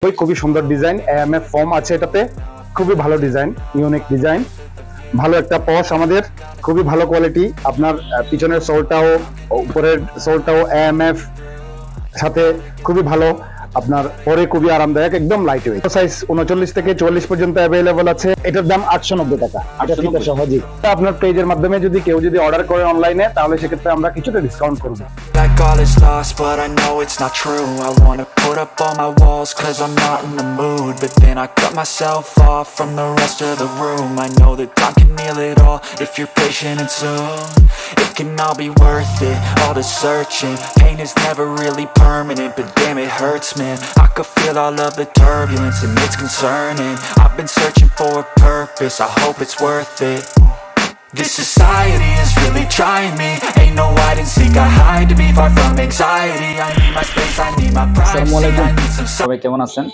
খুবই সুন্দর design, AMF form আছে এটাতে, খুবই ভালো ডিজাইন, ইউনিক ডিজাইন, ভালো একটা পশ আমাদের, খুবই ভালো কোয়ালিটি। আপনার পিছনের সোলটাও উপরের সোলটাও এএমএফ সাথে খুবই ভালো, আপনার পরে খুবই আরামদায়ক, একদম লাইট ওয়েট। সাইজ 39 থেকে 44 পর্যন্ত অ্যাভেলেবল আছে। এটার দাম 890 টাকা। সহজেই আপনার পেজের মাধ্যমে যদি কেউ অর্ডার করে অনলাইনে, তাহলে সেক্ষেত্রে আমরা কিছুটা ডিসকাউন্ট করব। Like all is lost, but I know it's not true. I wanna put up all my walls, cause I'm not in the mood. But then I cut myself off from the rest of the room. I know that time can heal it all, if you're patient and soon. It can all be worth it, all the searching. Pain is never really permanent, but damn it hurts, man. I could feel all of the turbulence and it's concerning. I've been searching for a purpose, I hope it's worth it. This society is really trying me. Ain't no hide and seek, I hide to be far from anxiety. I need my space, I need my privacy, I need some সবাই কেমন আছেন?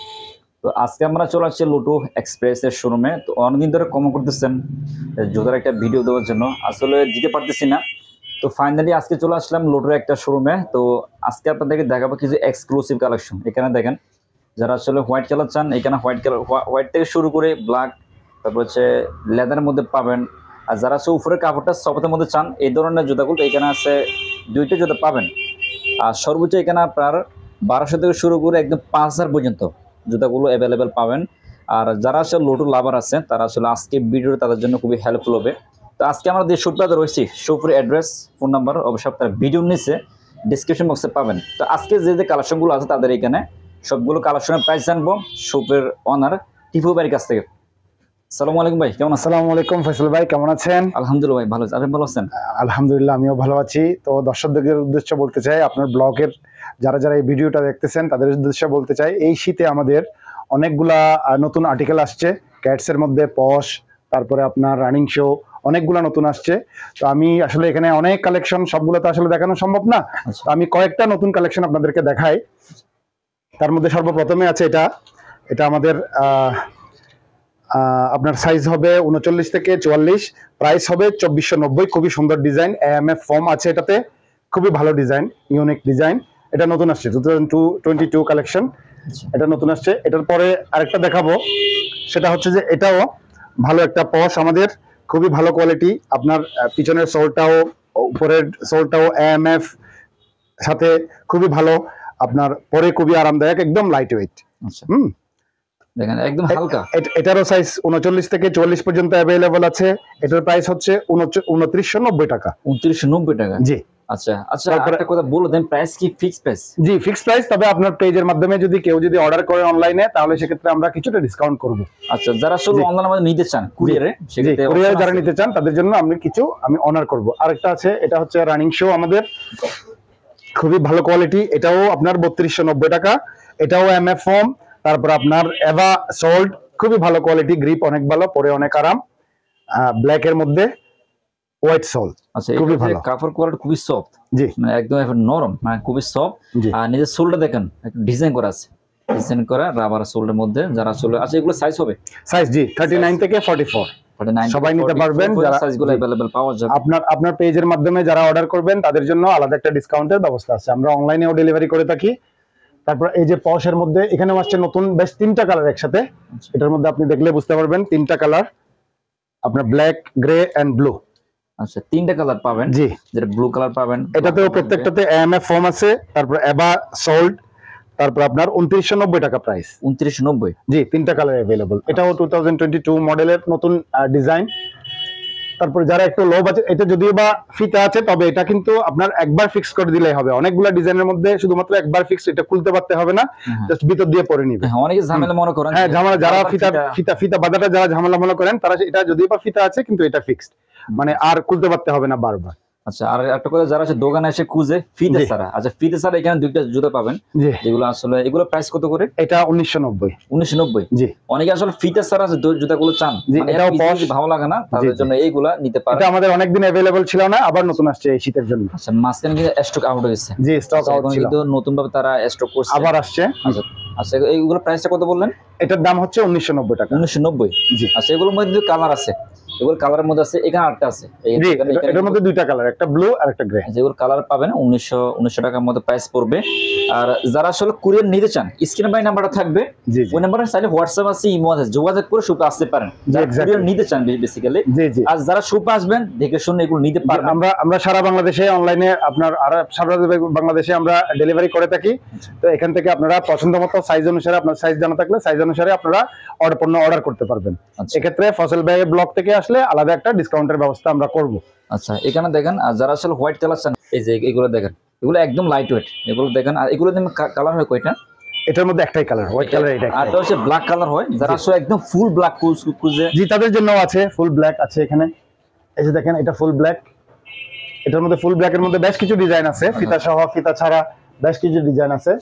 তো আজকে আমরা চলে আসছি lotto এক্সপ্রেসের শোরুমে। তো অনেকদিন ধরে কমেন্ট করতেছেন জুতার একটা ভিডিও দেওয়ার জন্য, আসলে দিতে পারতেছি না। তো ফাইনালি আজকে চলে আসলাম লোটোর একটা শোরুমে। তো আজকে আপনাদেরকে দেখাবো কিছু এক্সক্লুসিভ কালেকশন। এখানে দেখেন, যারা আসলে হোয়াইট কালার চান, এখানে হোয়াইট থেকে শুরু করে ব্ল্যাক, তারপর হচ্ছে লেদারের মধ্যে পাবেন। আর যারা হচ্ছে উপরের কাপড়টা সফটের মধ্যে চান, এই ধরনের জুতাগুলো এখানে আছে, দুইটা জুতা পাবেন। আর সর্বোচ্চ এখানে আপনার 1200 থেকে শুরু করে একদম 5000 পর্যন্ত জুতাগুলো অ্যাভেলেবেল পাবেন। আর যারা আসলে লোটো লাভার আছে, তারা আসলে আজকে ভিডিওটা তাদের জন্য খুবই হেল্পফুল হবে। তো আজকে আমরা যে শপটাতে রয়েছি, শপের অ্যাড্রেস, ফোন নাম্বার অবশ্যই আপনার ভিডিওর নিচে ডিসক্রিপশন বক্সে পাবেন। তো আজকে যে কালেকশনগুলো আছে তাদের এখানে সবগুলো কালেকশনের প্রাইস জানবো শপের অনার টিপু ভাইয়ের কাছ থেকে। আসসালামু আলাইকুম ভাই, কেমন আছেন? আসসালামু আলাইকুম ফয়সাল ভাই, কেমন আছেন? আলহামদুলিল্লাহ ভাই, ভালো আছি। আপনি ভালো আছেন? আলহামদুলিল্লাহ, আমিও ভালো আছি। তো দর্শকদের উদ্দেশ্যে বলতে চাই, আপনার ব্লগের যারা এই ভিডিওটা দেখতেছেন তাদের উদ্দেশ্যে বলতে চাই, এই শীতে আমাদের অনেকগুলা নতুন আর্টিকেল আসছে। ক্যাটসের মধ্যে পশ, তারপরে আপনার রানিং শো, অনেকগুলা নতুন আসছে। তো আমি আসলে এখানে অনেক কালেকশন, সবগুলো তো আসলে দেখানো সম্ভব না। তো আমি কয়েকটা নতুন কালেকশন আপনাদেরকে দেখাই। তার মধ্যে সর্বপ্রথমে আছে এটা আমাদের আপনার সাইজ হবে 39 থেকে 44, প্রাইস হবে 2490। খুবই সুন্দর ডিজাইন, এএমএফ ফর্ম আছে এটাতে, খুবই ভালো ডিজাইন, ইউনিক ডিজাইন। এটা নতুন আসছে 2022 কালেকশন, এটা নতুন আসছে। এটার পরে আরেকটা দেখাবো, সেটা হচ্ছে যে এটাও ভালো একটা পশ আমাদের, খুবই ভালো কোয়ালিটি। আপনার পিছনের সোলটাও উপরের সোলটাও এএমএফ সাথে খুবই ভালো, আপনার পরে খুবই আরামদায়ক, একদম লাইট ওয়েট। দেখেন একদম হালকা। এটারও সাইজ 39 থেকে 44 পর্যন্ত অ্যাভেলেবল আছে। এটার প্রাইস হচ্ছে 2990 টাকা। 2990 টাকা, জি। আচ্ছা আচ্ছা, একটা কথা বলে দেন, প্রাইস কি ফিক্স প্রাইস? জি, ফিক্স প্রাইস। তবে আপনার পেজের মাধ্যমে যদি কেউ অর্ডার করে অনলাইনে, তাহলে সেক্ষেত্রে আমরা কিছুটা ডিসকাউন্ট করব। আচ্ছা, যারা শুধু অনলাইনে আমাদের নিতে চান কুরিয়ারে, সেক্ষেত্রে কুরিয়ারে যারা নিতে চান তাদের জন্য আমি অনার করব। আরেকটা আছে, এটা হচ্ছে রানিং শো আমাদের, খুবই ভালো কোয়ালিটি। এটাও আপনার 3290 টাকা। এটাও এমএফ ফর্ম, তারপর আপনার এভা সোল্ড, খুবই ভালো কোয়ালিটি, গ্রিপ অনেক ভালো, পরে অনেক আরাম, ব্ল্যাক এর মধ্যে হোয়াইট সোল। আচ্ছা, খুবই ভালো, কাপড় কোয়ালিটি খুবই সফট, জি, মানে একদম নরম, মানে খুবই সফট। আর নিজের সোলটা দেখেন, একটা ডিজাইন করা আছে, ডিজাইন করা রাবার সোলের মধ্যে। যারা সোলে আছে, এগুলো সাইজ হবে সাইজ, জি, 39 থেকে 44, সবাই নিতে পারবেন। যারা সাইজগুলো अवेलेबल পাওয়া যাবে। আপনার পেজের মাধ্যমে যারা অর্ডার করবেন তাদের জন্য আলাদা একটা ডিসকাউন্টের ব্যবস্থা আছে। আমরা অনলাইনেও ডেলিভারি করে থাকি। তারপর এই যে পশের মধ্যে এখানে আসছে নতুন বেশ 3টা কালার একসাথে। এটার মধ্যে আপনি দেখলে বুঝতে পারবেন 3টা কালার, আপনার ব্ল্যাক, গ্রে এন্ড ব্লু। আচ্ছা, 3টা কালার পাবেন, জি। যেটা ব্লু কালার পাবেন, এটাতেও প্রত্যেকটাতে এএমএফ ফর্ম আছে। তারপর এভা সোল্ড, তারপর আপনার 2990 টাকা প্রাইস। 2990, জি, 3টা কালার अवेलेबल। এটাও 2022 মডেলের নতুন ডিজাইন। তারপর যারা একটু লো বাজেট, এটা যদিও বা ফিতা আছে, তবে এটা কিন্তু আপনার একবার ফিক্স করে দিলেই হবে। অনেকগুলা ডিজাইনের মধ্যে শুধুমাত্র একবার ফিক্স, এটা খুলতে পারতে হবে না, জাস্ট ভিতর দিয়ে পরে নিবে। অনেকে ঝামেলা মনে করেন, হ্যাঁ, ঝামেলা, যারা ফিতা বাঁধাটা যারা ঝামেলা মনে করেন, তারা এটা যদিও বা ফিতা আছে কিন্তু এটা ফিক্সড, মানে আর খুলতে পারতে হবে না বারবার। আচ্ছা, আর একটা কথা, যারা আছে দোকানে এসে খুঁজে ফিতে ছাড়া, আচ্ছা ফিতে ছাড়া এখানে দুইটা জুতা পাবেন, যেগুলো আসলে এগুলো প্রাইস কত করে? এটা 1990। 1990, জি। অনেকে আসলে ফিতে ছাড়া জুতাগুলো চান, এটাও পশ ভালো লাগে না, তাদের জন্য এইগুলা নিতে পারেন। এটা আমাদের অনেকদিন अवेलेबल ছিল না, আবার নতুন আসছে এই শীতের জন্য। আচ্ছা, মাঝখানে কিন্তু স্টক আউট হয়েছে, জি, স্টক আউট ছিল, কিন্তু নতুন ভাবে তারা স্টক করছে, আবার আসছে। আচ্ছা আচ্ছা, এইগুলো প্রাইসটা কত বললেন? এটার দাম হচ্ছে 1990 টাকা। 1990, জি। আচ্ছা, এগুলোর মধ্যে কালার আছে, এগুলো কালারের মধ্যে আছে, এখানে আরেকটা আছে। জি, এটার মধ্যে দুইটা কালার, একটা ব্লু আর একটা গ্রে। যেগুলো কালার পাবেন 1900 টাকার মধ্যে প্রাইস পড়বে। আর যারা আসলে কুরিয়ার নিতে চান, স্ক্রিনে বাই নাম্বারটা থাকবে, জি ওই নাম্বারে চাইলে হোয়াটসঅ্যাপ আছে, ইমো আছে, যোগাযোগ করে শপে আসতে পারেন যারা কুরিয়ার নিতে চান বেসিক্যালি। জি জি। আর যারা শপে আসবেন দেখে শুনে এগুলো নিতে পারবেন। আমরা সারা বাংলাদেশে অনলাইনে আপনার সারা বাংলাদেশে আমরা ডেলিভারি করে থাকি। তো এখান থেকে আপনারা পছন্দ মতো সাইজ অনুসারে, আপনার সাইজ জানা থাকলে সাইজ অনুসারে আপনারা পণ্য অর্ডার করতে পারবেন। এক্ষেত্রে ফসল ভাই ব্লগ থেকে আসলে আলাদা একটা ডিসকাউন্টের ব্যবস্থা আমরা করব। আচ্ছা, এখানে দেখেন, আর যারা আসলে হোয়াইট কালার চান, এই যে এগুলো দেখেন, এগুলো একদম লাইট ওয়েট, এগুলো দেখেন। আর এগুলো কালার হয় কয়টা? এটার মধ্যে একটাই কালার, হোয়াইট কালার। এটা আর এটা হচ্ছে ব্ল্যাক কালার হয়, যারা আসলে একদম ফুল ব্ল্যাক খুঁজে, জি তাদের জন্য আছে ফুল ব্ল্যাক আছে এখানে। এই যে দেখেন, এটা ফুল ব্ল্যাক। এটার মধ্যে ফুল ব্ল্যাকের মধ্যে বেশ কিছু ডিজাইন আছে, ফিতা সহ ফিতা ছাড়া বেশ কিছু ডিজাইন আছে।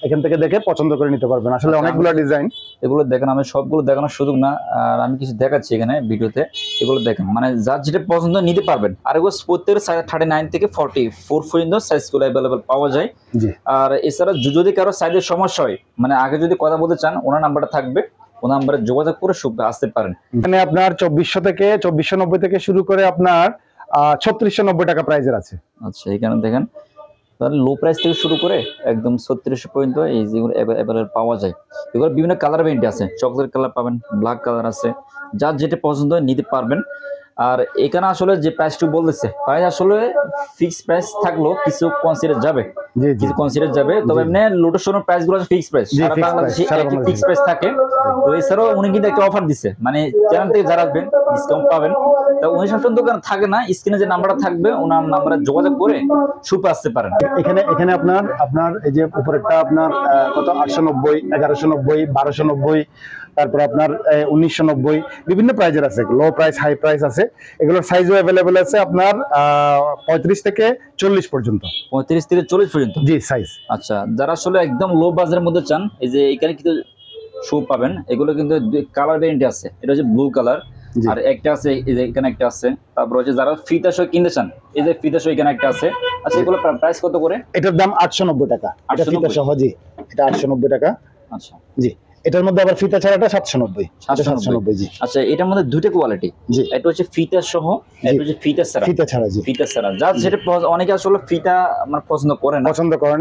এখান থেকে দেখে পছন্দ করে নিতে পারবেন। আসলে অনেকগুলো ডিজাইন, এগুলো দেখেন। আমি সবগুলো দেখানোর সুযোগ না, আর আমি কিছু দেখাচ্ছি এখানে ভিডিওতে। এগুলো দেখেন, মানে যার যেটা পছন্দ নিতে পারবেন। আর এগুলো প্রত্যেকের সাইজ 39 থেকে 44 পর্যন্ত সাইজগুলো অ্যাভেলেবেল পাওয়া যায়। জি। আর এছাড়া যদি কারো সাইজের সমস্যা হয়, মানে আগে যদি কথা বলতে চান, ওনার নাম্বারটা থাকবে, ওনার নাম্বারে যোগাযোগ করে শপে আসতে পারেন। এখানে আপনার 2400 থেকে 2490 থেকে শুরু করে আপনার 3690 টাকা প্রাইজের আছে। আচ্ছা, এখানে দেখেন, তাহলে লো প্রাইস থেকে শুরু করে একদম 3600 পর্যন্ত এই যেগুলো অ্যাভেলেবল পাওয়া যায়। এগুলো বিভিন্ন কালার ভেরিয়েন্ট আছে, চকলেট কালার পাবেন, ব্ল্যাক কালার আছে, যার যেটা পছন্দ হয় নিতে পারবেন। আর এখানে আসলে যে প্রাইসটু বলতেছে, প্রাইস আসলে ফিক্সড প্রাইস থাকলেও কিছু কনসিডার যাবে, কিছু কনসিডার যাবে। তবে এমনি লোটাস শোরুমের প্রাইস গুলো ফিক্সড প্রাইস, সারা বাংলাদেশে একই ফিক্সড প্রাইস থাকে। তো এছাড়াও উনি কিন্তু একটা অফার দিচ্ছে, মানে চ্যানেল থেকে যারা আসবেন ডিসকাউন্ট পাবেন। তা উনি সবসময় দোকান থাকে না, স্ক্রিনে যে নাম্বারটা থাকবে ওনার নাম্বারে যোগাযোগ করে শপে আসতে পারেন। এখানে আপনার এই যে উপরেরটা আপনার কত 890, 1190, 1290, তারপর আপনার 1990, বিভিন্ন প্রাইজের আছে। লো প্রাইস, হাই প্রাইস আছে। এগুলোর সাইজও অ্যাভেলেবেল আছে আপনার 35 থেকে 40 পর্যন্ত। 35 থেকে 40 পর্যন্ত, জি সাইজ। আচ্ছা, যারা আসলে একদম লো বাজেটের মধ্যে চান, এই যে এখানে কিন্তু শু পাবেন। এগুলো কিন্তু কালার ভেরিয়েন্ট আছে, এটা হচ্ছে ব্লু কালার, আর একটা আছে এই যে এখানে একটা আছে। তারপর হচ্ছে যারা ফিতা সহ কিনতে চান, এই যে ফিতা সহ এখানে একটা আছে। আচ্ছা, এগুলো প্রাইস কত করে? এটার দাম 890 টাকা। এটা ফিতা সহ, জি এটা 890 টাকা। আচ্ছা, জি। এটার মধ্যে আবার ফিতা ছাড়াটা 790। 790, জি। আচ্ছা, এটার মধ্যে দুটো কোয়ালিটি, জি। এটা হচ্ছে ফিতা সহ, এটা হচ্ছে ফিতা ছাড়া। ফিতা ছাড়া, জি। ফিতা ছাড়া, যার যেটা অনেকে আসলে ফিতা মানে পছন্দ করে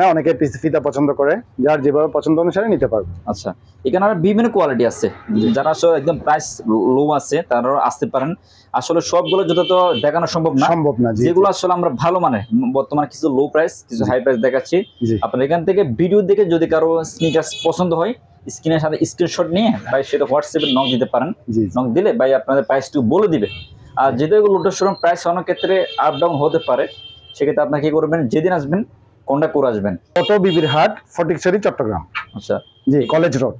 না, অনেকে ফিতা পছন্দ করে, যার যেভাবে পছন্দ অনুসারে নিতে পারবে। আচ্ছা, এখানে আর বিভিন্ন কোয়ালিটি আছে। যারা আসলে একদম প্রাইস লো আছে তারাও আসতে পারেন। আসলে সবগুলো যত তো দেখানো সম্ভব না, যেগুলো আসলে আমরা ভালো মানে বর্তমানে কিছু লো প্রাইস, কিছু হাই প্রাইস দেখাচ্ছি। আপনার এখান থেকে ভিডিও দেখে যদি কারো স্নিকার্স পছন্দ হয়, স্ক্রিনের সাথে স্ক্রিনশট নিয়ে ভাই সেটা হোয়াটসঅ্যাপে নক দিতে পারেন। নক দিলে ভাই আপনাদের প্রাইসটু বলে দিবে। আর যেহেতু লোটাস শোরুম প্রাইস অনেক ক্ষেত্রে আপ ডাউন হতে পারে, সেক্ষেত্রে আপনার কি করবেন, যেদিন আসবেন কন্টাক্ট করে আসবেন। অটো বিবির হাট, ফটিকছড়ি, চট্টগ্রাম। আচ্ছা, জি, কলেজ রোড।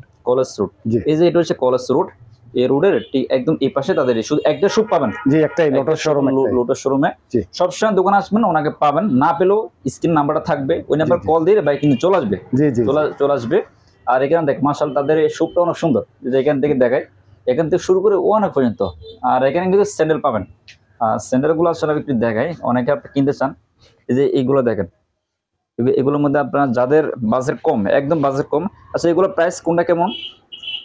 এই যে এটা হচ্ছে কলেজ রোড, এই রোডের ঠিক একদম এই পাশে তাদের শুধু একটা শপ পাবেন। জি, একটাই লোটাস শোরুম। লোটাস শোরুমে সবসময় দোকানে আসবেন, ওনাকে পাবেন। না পেলেও স্ক্রিন নাম্বারটা থাকবে, ওই নাম্বার কল দিয়ে ভাই কিন্তু চলে আসবে। চলে আসবে। আর এখানে দেখ, মাশাআল্লাহ তাদের এই শপটা অনেক সুন্দর, যে এখান থেকে দেখায়, এখান থেকে শুরু করে অনেক পর্যন্ত। আর এখানে কিন্তু স্যান্ডেল পাবেন। আর স্যান্ডেলগুলো আসলে একটু দেখাই, অনেকে আপনি কিনতে চান। এই যে এইগুলো দেখেন, এগুলোর মধ্যে আপনার যাদের বাজেট কম, একদম বাজেট কম। আচ্ছা, এগুলো প্রাইস কোনটা কেমন?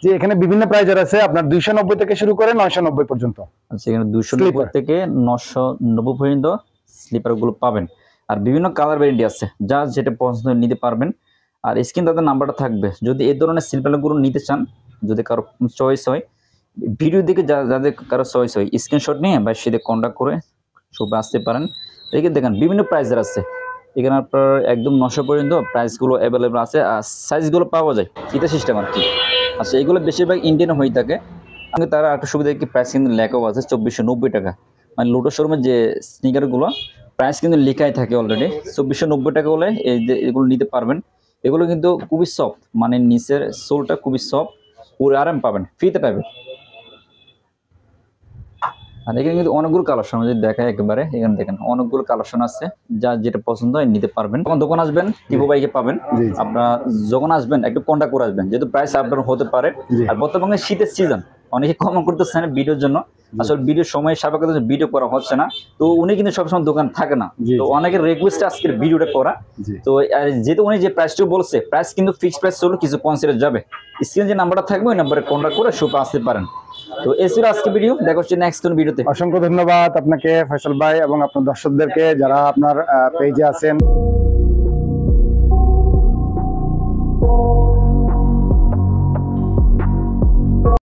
যে এখানে বিভিন্ন প্রাইজের আছে, আপনার 290 থেকে শুরু করে 990 পর্যন্ত। আচ্ছা, এখানে 290 থেকে 990 পর্যন্ত স্লিপার গুলো পাবেন। আর বিভিন্ন কালার ভ্যারিয়েন্ট আছে, যা যেটা পছন্দ নিতে পারবেন। আর স্ক্রিন তাদের নাম্বারটা থাকবে, যদি এই ধরনের স্লিপার গুলো নিতে চান, যদি কারো চয়েস হয়, ভিডিও দিকে যাদের কারো চয়েস হয়, স্ক্রিনশট নিয়ে বা সেটা কন্ট্যাক্ট করে শপে আসতে পারেন। এখানে দেখেন বিভিন্ন প্রাইসের আছে, এখানে আপনার একদম 900 পর্যন্ত প্রাইসগুলো অ্যাভেলেবল আছে। আর সাইজগুলো পাওয়া যায় ফিতা সিস্টেম আর কি। আচ্ছা, এগুলো বেশিরভাগ ইন্ডিয়ান হয়ে থাকে। আমি তারা একটা সুবিধা কি, প্রাইস কিন্তু লেখাও আছে 2490 টাকা। মানে লোটাস শোরুমের যে স্নিকারগুলো প্রাইস কিন্তু লেখাই থাকে অলরেডি। 2490 টাকা হলে এগুলো নিতে পারবেন। এগুলো কিন্তু খুবই সফট, মানে নিচের সোলটা খুবই সফট, পুরো আরাম পাবেন, ফিতে পাবেন। আর এখানে কিন্তু অনেকগুলো কালেকশন যদি দেখায় একেবারে, এখানে দেখেন অনেকগুলো কালেকশন আছে, যা যেটা পছন্দ হয় নিতে পারবেন। যখন দোকান আসবেন টিপু ভাইকে পাবেন। আপনারা যখন আসবেন একটু কন্ট্যাক্ট করে আসবেন, যেহেতু প্রাইস আপ ডাউন হতে পারে। আর বর্তমানে শীতের সিজন, অনেকে কমেন্ট করতেছেন ভিডিওর জন্য, আসলে ভিডিওর সময় সাপেক্ষে ভিডিও করা হচ্ছে না। তো উনি কিন্তু সবসময় দোকান থাকে না, তো অনেকের রিকোয়েস্ট আজকের ভিডিওটা করা। তো যেহেতু উনি যে প্রাইসটা বলছে, প্রাইস কিন্তু ফিক্সড প্রাইস হলো, কিছু কনসিডার যাবে। স্ক্রিনে যে নাম্বারটা থাকবে ওই নাম্বারে কন্ট্যাক্ট করে শপে আসতে পারেন। তো এই ছিল আজকে ভিডিও, দেখা হচ্ছে নেক্সট কোন ভিডিওতে। অসংখ্য ধন্যবাদ আপনাকে ফয়সাল ভাই এবং আপনার দর্শকদেরকে যারা আপনার পেজে আছেন।